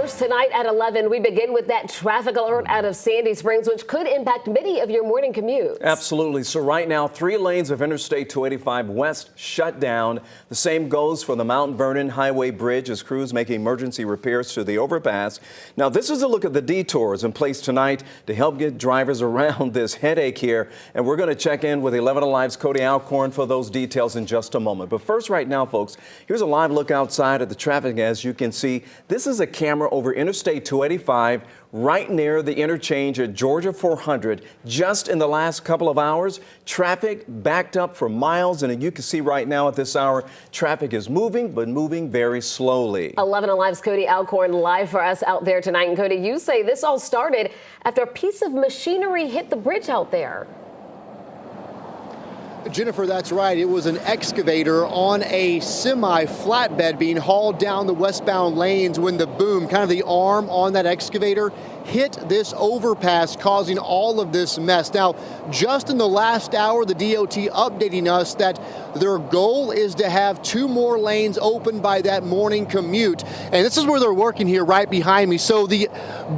first tonight at 11, we begin with that traffic alert out of Sandy Springs, which could impact many of your morning commutes. Absolutely. So right now, 3 lanes of Interstate 285 West shut down. The same goes for the Mount Vernon Highway Bridge as crews make emergency repairs to the overpass. Now, this is a look at the detours in place tonight to help get drivers around this headache here. And we're going to check in with 11 Alive's Cody Alcorn for those details in just a moment. But first, right now, folks, here's a live look outside at the traffic. As you can see, this is a camera over Interstate 285 right near the interchange at Georgia 400. Just in the last couple of hours, traffic backed up for miles, and you can see right now at this hour, traffic is moving, but moving very slowly. 11 Alive's Cody Alcorn live for us out there tonight. And Cody, you say this all started after a piece of machinery hit the bridge out there. Jennifer, that's right. It was an excavator on a semi-flatbed being hauled down the westbound lanes when the boom, kind of the arm on that excavator, hit this overpass, causing all of this mess. Now, just in the last hour, the DOT updating us that their goal is to have 2 more lanes open by that morning commute. And this is where they're working here right behind me. So the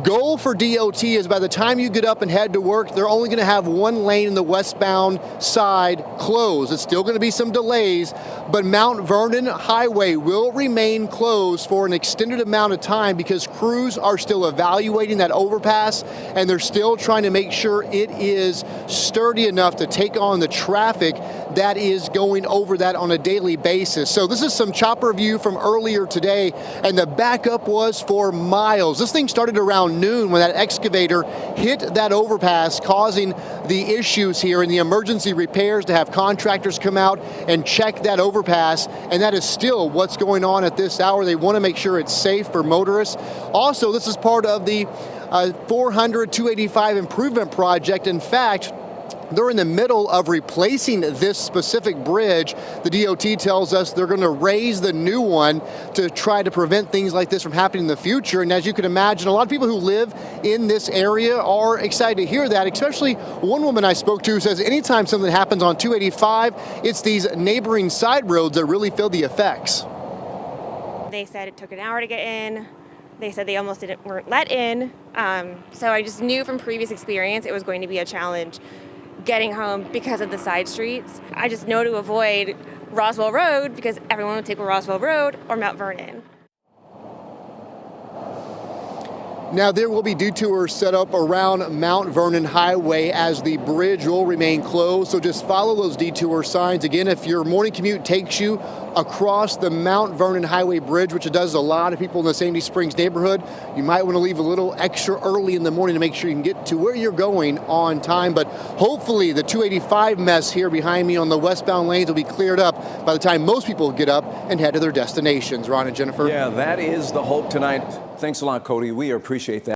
goal for DOT is by the time you get up and head to work, they're only going to have 1 lane in the westbound side closed. It's still going to be some delays, but Mount Vernon Highway will remain closed for an extended amount of time because crews are still evaluating that overpass, and they're still trying to make sure it is sturdy enough to take on the traffic that is going over that on a daily basis. So this is some chopper view from earlier today, and the backup was for miles. This thing started around noon when that excavator hit that overpass, causing the issues here and the emergency repairs to have contractors come out and check that overpass, and that is still what's going on at this hour. They want to make sure it's safe for motorists. Also, this is part of the 400-285 improvement project. In fact, they're in the middle of replacing this specific bridge. The DOT tells us they're going to raise the new one to try to prevent things like this from happening in the future. And as you can imagine, a lot of people who live in this area are excited to hear that, especially one woman I spoke to who says anytime something happens on 285, it's these neighboring side roads that really feel the effects. They said it took an hour to get in. They said they almost weren't let in. So I just knew from previous experience it was going to be a challenge getting home because of the side streets. I just know to avoid Roswell Road because everyone would take Roswell Road or Mount Vernon. Now, there will be detours set up around Mount Vernon Highway as the bridge will remain closed. So just follow those detour signs. Again, if your morning commute takes you across the Mount Vernon Highway Bridge, which it does a lot of people in the Sandy Springs neighborhood, you might want to leave a little extra early in the morning to make sure you can get to where you're going on time. But hopefully the 285 mess here behind me on the westbound lanes will be cleared up by the time most people get up and head to their destinations. Ron and Jennifer. Yeah, that is the hope tonight. Thanks a lot, Cody. We appreciate that.